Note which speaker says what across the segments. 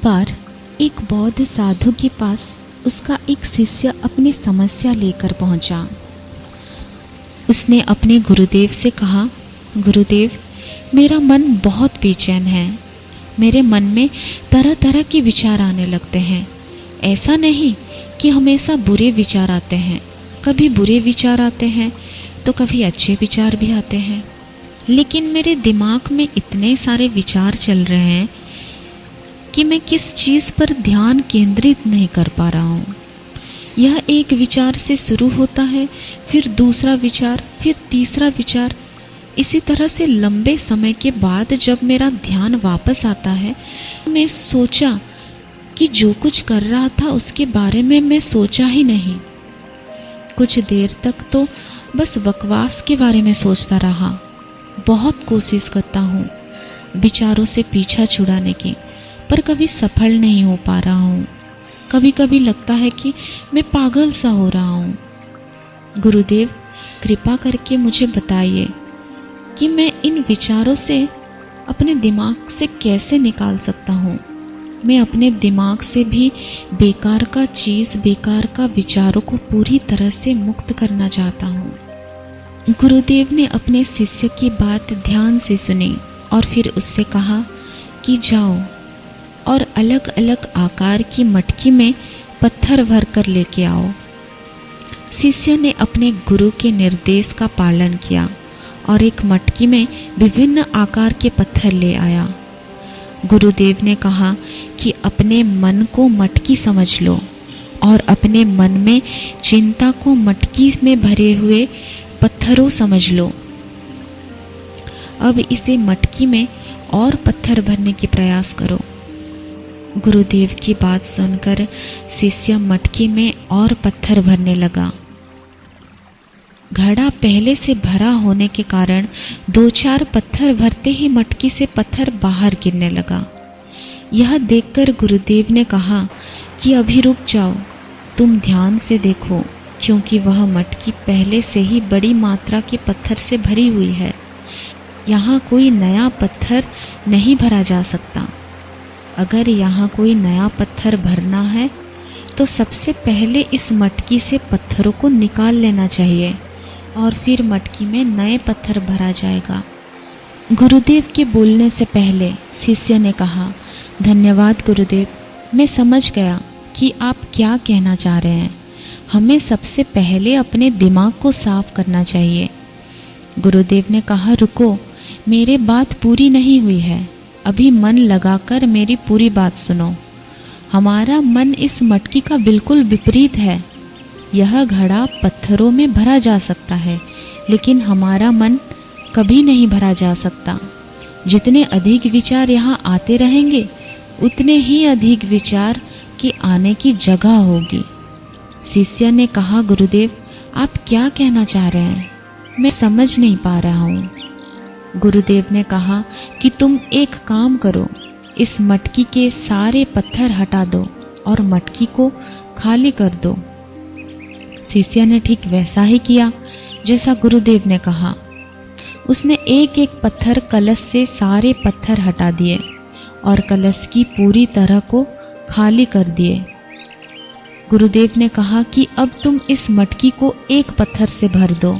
Speaker 1: बार एक बौद्ध साधु के पास उसका एक शिष्य अपनी समस्या लेकर पहुंचा। उसने अपने गुरुदेव से कहा, गुरुदेव, मेरा मन बहुत बेचैन है। मेरे मन में तरह तरह के विचार आने लगते हैं। ऐसा नहीं कि हमेशा बुरे विचार आते हैं, कभी बुरे विचार आते हैं तो कभी अच्छे विचार भी आते हैं, लेकिन मेरे दिमाग में इतने सारे विचार चल रहे हैं कि मैं किस चीज़ पर ध्यान केंद्रित नहीं कर पा रहा हूँ। यह एक विचार से शुरू होता है, फिर दूसरा विचार, फिर तीसरा विचार। इसी तरह से लंबे समय के बाद जब मेरा ध्यान वापस आता है, मैं सोचा कि जो कुछ कर रहा था उसके बारे में मैं सोचा ही नहीं। कुछ देर तक तो बस बकवास के बारे में सोचता रहा। बहुत कोशिश करता हूँ विचारों से पीछा छुड़ाने की, पर कभी सफल नहीं हो पा रहा हूँ। कभी कभी लगता है कि मैं पागल सा हो रहा हूँ। गुरुदेव, कृपा करके मुझे बताइए कि मैं इन विचारों से अपने दिमाग से कैसे निकाल सकता हूँ। मैं अपने दिमाग से भी बेकार का चीज़, बेकार का विचारों को पूरी तरह से मुक्त करना चाहता हूँ। गुरुदेव ने अपने शिष्य की बात ध्यान से सुनी और फिर उससे कहा कि जाओ और अलग अलग आकार की मटकी में पत्थर भर कर लेके आओ। शिष्य ने अपने गुरु के निर्देश का पालन किया और एक मटकी में विभिन्न आकार के पत्थर ले आया। गुरुदेव ने कहा कि अपने मन को मटकी समझ लो और अपने मन में चिंता को मटकी में भरे हुए पत्थरों समझ लो। अब इसे मटकी में और पत्थर भरने की प्रयास करो। गुरुदेव की बात सुनकर शिष्य मटकी में और पत्थर भरने लगा। घड़ा पहले से भरा होने के कारण 2-4 पत्थर भरते ही मटकी से पत्थर बाहर गिरने लगा। यह देखकर गुरुदेव ने कहा कि अभी रुक जाओ, तुम ध्यान से देखो, क्योंकि वह मटकी पहले से ही बड़ी मात्रा के पत्थर से भरी हुई है। यहाँ कोई नया पत्थर नहीं भरा जा सकता। अगर यहाँ कोई नया पत्थर भरना है तो सबसे पहले इस मटकी से पत्थरों को निकाल लेना चाहिए और फिर मटकी में नए पत्थर भरा जाएगा। गुरुदेव के बोलने से पहले शिष्य ने कहा, धन्यवाद गुरुदेव, मैं समझ गया कि आप क्या कहना चाह रहे हैं। हमें सबसे पहले अपने दिमाग को साफ करना चाहिए। गुरुदेव ने कहा, रुको, मेरी बात पूरी नहीं हुई है। अभी मन लगाकर मेरी पूरी बात सुनो। हमारा मन इस मटकी का बिल्कुल विपरीत है। यह घड़ा पत्थरों में भरा जा सकता है, लेकिन हमारा मन कभी नहीं भरा जा सकता। जितने अधिक विचार यहाँ आते रहेंगे, उतने ही अधिक विचार की आने की जगह होगी। शिष्य ने कहा, गुरुदेव, आप क्या कहना चाह रहे हैं? मैं समझ नहीं पा रहा हूँ। गुरुदेव ने कहा कि तुम एक काम करो, इस मटकी के सारे पत्थर हटा दो और मटकी को खाली कर दो। शिष्य ने ठीक वैसा ही किया जैसा गुरुदेव ने कहा। उसने एक एक पत्थर कलश से सारे पत्थर हटा दिए और कलश की पूरी तरह को खाली कर दिए। गुरुदेव ने कहा कि अब तुम इस मटकी को एक पत्थर से भर दो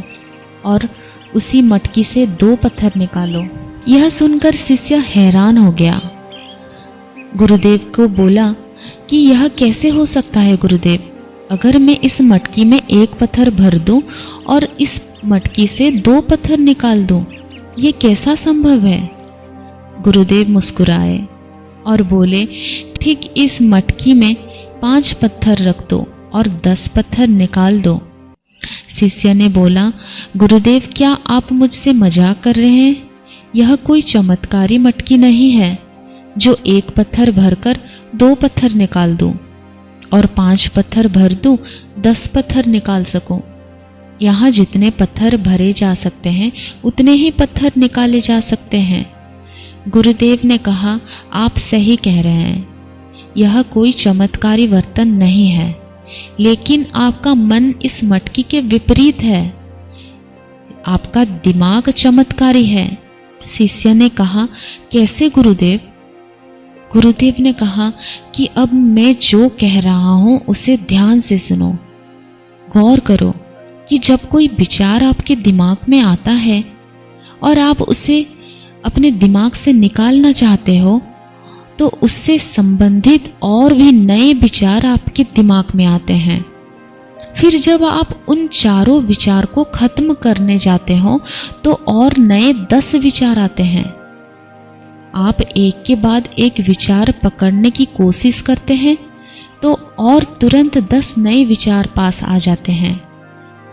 Speaker 1: और उसी मटकी से 2 पत्थर निकालो। यह सुनकर शिष्य हैरान हो गया। गुरुदेव को बोला कि यह कैसे हो सकता है गुरुदेव? अगर मैं इस मटकी में 1 पत्थर भर दूं और इस मटकी से 2 पत्थर निकाल दूं, ये कैसा संभव है? गुरुदेव मुस्कुराए और बोले, ठीक इस मटकी में 5 पत्थर रख दो और 10 पत्थर निकाल दो। शिष्य ने बोला, गुरुदेव, क्या आप मुझसे मजाक कर रहे हैं? यह कोई चमत्कारी मटकी नहीं है जो 1 पत्थर भरकर 2 पत्थर निकाल दूं और 5 पत्थर भर दूं, 10 पत्थर निकाल सकूं। यहाँ जितने पत्थर भरे जा सकते हैं उतने ही पत्थर निकाले जा सकते हैं। गुरुदेव ने कहा, आप सही कह रहे हैं, यह कोई चमत्कारी वर्तन नहीं है, लेकिन आपका मन इस मटकी के विपरीत है। आपका दिमाग चमत्कारी है। शिष्य ने कहा, कैसे गुरुदेव? गुरुदेव ने कहा कि अब मैं जो कह रहा हूं उसे ध्यान से सुनो। गौर करो कि जब कोई विचार आपके दिमाग में आता है और आप उसे अपने दिमाग से निकालना चाहते हो, तो उससे संबंधित और भी नए विचार आपके दिमाग में आते हैं। फिर जब आप उन चारों विचार को खत्म करने जाते हो तो और नए 10 विचार आते हैं। आप एक के बाद एक विचार पकड़ने की कोशिश करते हैं तो और तुरंत 10 नए विचार पास आ जाते हैं।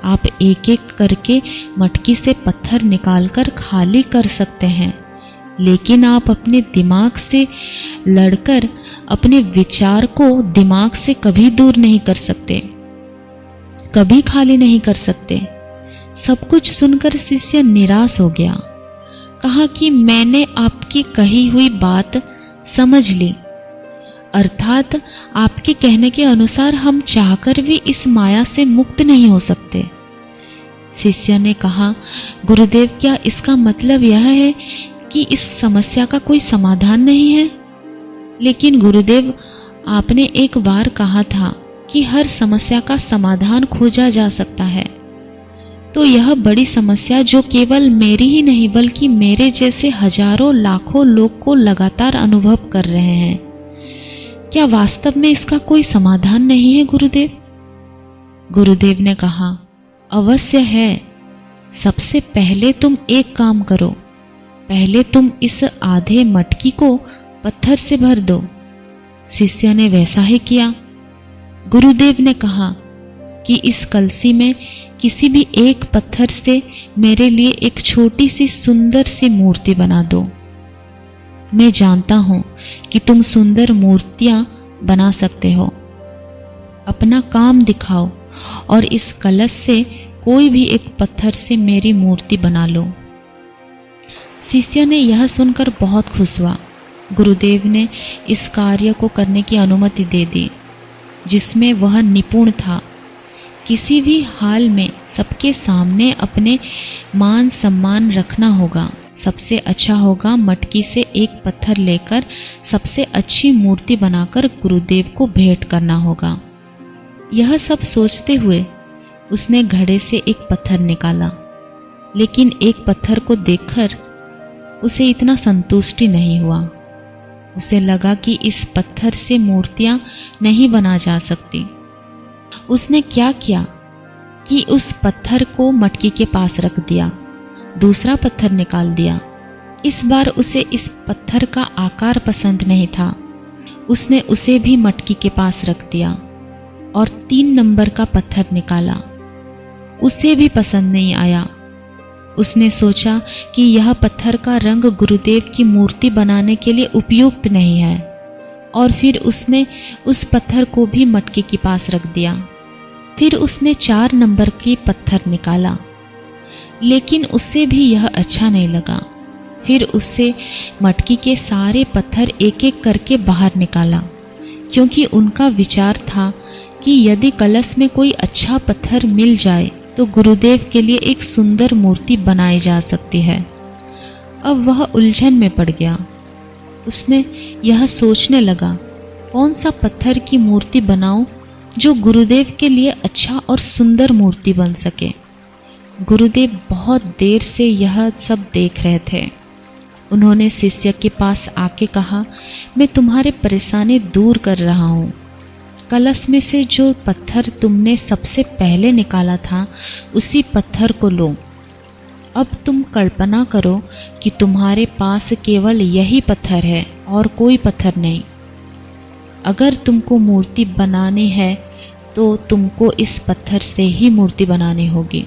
Speaker 1: आप एक एक करके मटकी से पत्थर निकालकर खाली कर सकते हैं, लेकिन आप अपने दिमाग से लड़कर अपने विचार को दिमाग से कभी दूर नहीं कर सकते, कभी खाली नहीं कर सकते। सब कुछ सुनकर शिष्य निराश हो गया। कहा कि मैंने आपकी कही हुई बात समझ ली, अर्थात आपके कहने के अनुसार हम चाहकर भी इस माया से मुक्त नहीं हो सकते। शिष्य ने कहा, गुरुदेव, क्या इसका मतलब यह है कि इस समस्या का कोई समाधान नहीं है? लेकिन गुरुदेव, आपने एक बार कहा था कि हर समस्या का समाधान खोजा जा सकता है। तो यह बड़ी समस्या जो केवल मेरी ही नहीं बल्कि मेरे जैसे हजारों लाखों लोग को लगातार अनुभव कर रहे हैं, क्या वास्तव में इसका कोई समाधान नहीं है गुरुदेव? गुरुदेव ने कहा, अवश्य है। सबसे पहले तुम एक काम करो, पहले तुम इस आधे मटकी को पत्थर से भर दो। शिष्य ने वैसा ही किया। गुरुदेव ने कहा कि इस कलसी में किसी भी एक पत्थर से मेरे लिए एक छोटी सी सुंदर सी मूर्ति बना दो। मैं जानता हूं कि तुम सुंदर मूर्तियां बना सकते हो। अपना काम दिखाओ और इस कलश से कोई भी एक पत्थर से मेरी मूर्ति बना लो। शिष्य ने यह सुनकर बहुत खुश हुआ। गुरुदेव ने इस कार्य को करने की अनुमति दे दी जिसमें वह निपुण था। किसी भी हाल में सबके सामने अपने मान सम्मान रखना होगा। सबसे अच्छा होगा मटकी से एक पत्थर लेकर सबसे अच्छी मूर्ति बनाकर गुरुदेव को भेंट करना होगा। यह सब सोचते हुए उसने घड़े से एक पत्थर निकाला, लेकिन एक पत्थर को देखकर उसे इतना संतुष्टि नहीं हुआ। उसे लगा कि इस पत्थर से मूर्तियां नहीं बना जा सकती। उसने क्या किया कि उस पत्थर को मटकी के पास रख दिया, दूसरा पत्थर निकाल दिया। इस बार उसे इस पत्थर का आकार पसंद नहीं था। उसने उसे भी मटकी के पास रख दिया और 3 नंबर का पत्थर निकाला। उसे भी पसंद नहीं आया। उसने सोचा कि यह पत्थर का रंग गुरुदेव की मूर्ति बनाने के लिए उपयुक्त नहीं है और फिर उसने उस पत्थर को भी मटकी के पास रख दिया। फिर उसने 4 नंबर के पत्थर निकाला, लेकिन उससे भी यह अच्छा नहीं लगा। फिर उससे मटकी के सारे पत्थर एक एक करके बाहर निकाला, क्योंकि उनका विचार था कि यदि कलश में कोई अच्छा पत्थर मिल जाए तो गुरुदेव के लिए एक सुंदर मूर्ति बनाई जा सकती है। अब वह उलझन में पड़ गया। उसने यह सोचने लगा, कौन सा पत्थर की मूर्ति बनाऊं जो गुरुदेव के लिए अच्छा और सुंदर मूर्ति बन सके। गुरुदेव बहुत देर से यह सब देख रहे थे। उन्होंने शिष्य के पास आके कहा, मैं तुम्हारे परेशानी दूर कर रहा हूँ। कलश में से जो पत्थर तुमने सबसे पहले निकाला था उसी पत्थर को लो। अब तुम कल्पना करो कि तुम्हारे पास केवल यही पत्थर है और कोई पत्थर नहीं। अगर तुमको मूर्ति बनानी है तो तुमको इस पत्थर से ही मूर्ति बनानी होगी।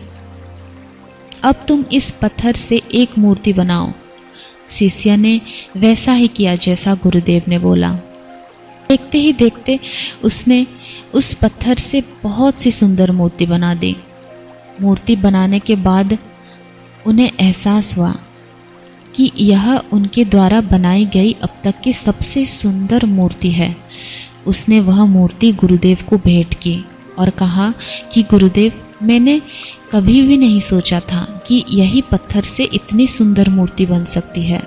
Speaker 1: अब तुम इस पत्थर से एक मूर्ति बनाओ। शिष्य ने वैसा ही किया जैसा गुरुदेव ने बोला। देखते ही देखते उसने उस पत्थर से बहुत सी सुंदर मूर्ति बना दी। मूर्ति बनाने के बाद उन्हें एहसास हुआ कि यह उनके द्वारा बनाई गई अब तक की सबसे सुंदर मूर्ति है। उसने वह मूर्ति गुरुदेव को भेंट की और कहा कि गुरुदेव, मैंने कभी भी नहीं सोचा था कि यही पत्थर से इतनी सुंदर मूर्ति बन सकती है।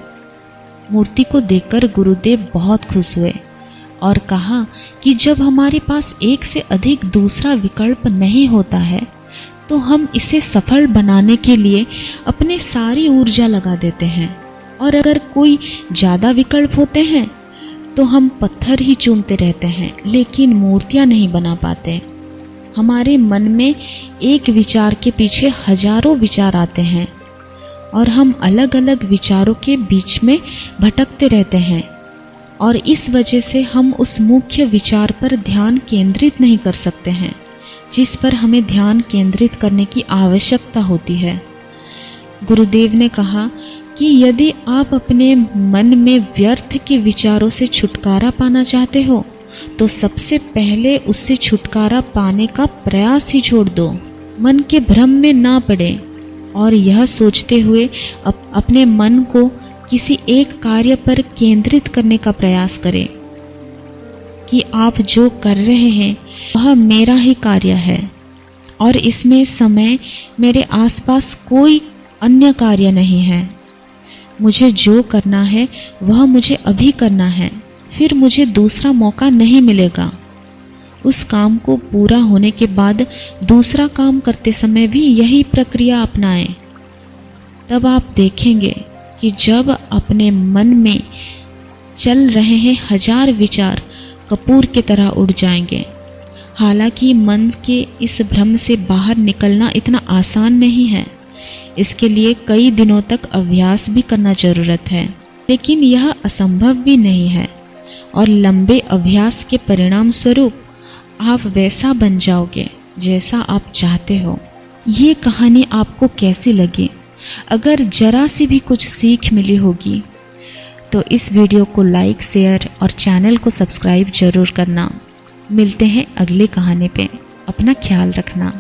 Speaker 1: मूर्ति को देखकर गुरुदेव बहुत खुश हुए और कहा कि जब हमारे पास एक से अधिक दूसरा विकल्प नहीं होता है तो हम इसे सफल बनाने के लिए अपनी सारी ऊर्जा लगा देते हैं, और अगर कोई ज़्यादा विकल्प होते हैं तो हम पत्थर ही चुनते रहते हैं लेकिन मूर्तियाँ नहीं बना पाते। हमारे मन में एक विचार के पीछे हजारों विचार आते हैं और हम अलग अलग विचारों के बीच में भटकते रहते हैं, और इस वजह से हम उस मुख्य विचार पर ध्यान केंद्रित नहीं कर सकते हैं जिस पर हमें ध्यान केंद्रित करने की आवश्यकता होती है। गुरुदेव ने कहा कि यदि आप अपने मन में व्यर्थ के विचारों से छुटकारा पाना चाहते हो तो सबसे पहले उससे छुटकारा पाने का प्रयास ही छोड़ दो। मन के भ्रम में ना पड़े और यह सोचते हुए अपने मन को किसी एक कार्य पर केंद्रित करने का प्रयास करें कि आप जो कर रहे हैं वह मेरा ही कार्य है और इसमें समय मेरे आसपास कोई अन्य कार्य नहीं है। मुझे जो करना है वह मुझे अभी करना है, फिर मुझे दूसरा मौका नहीं मिलेगा। उस काम को पूरा होने के बाद दूसरा काम करते समय भी यही प्रक्रिया अपनाएं। तब आप देखेंगे कि जब अपने मन में चल रहे हैं हजार विचार कपूर की तरह उड़ जाएंगे। हालांकि मन के इस भ्रम से बाहर निकलना इतना आसान नहीं है, इसके लिए कई दिनों तक अभ्यास भी करना जरूरत है, लेकिन यह असंभव भी नहीं है और लंबे अभ्यास के परिणाम स्वरूप आप वैसा बन जाओगे जैसा आप चाहते हो। ये कहानी आपको कैसी लगी? अगर जरा सी भी कुछ सीख मिली होगी तो इस वीडियो को लाइक, शेयर और चैनल को सब्सक्राइब जरूर करना। मिलते हैं अगली कहानी पे। अपना ख्याल रखना।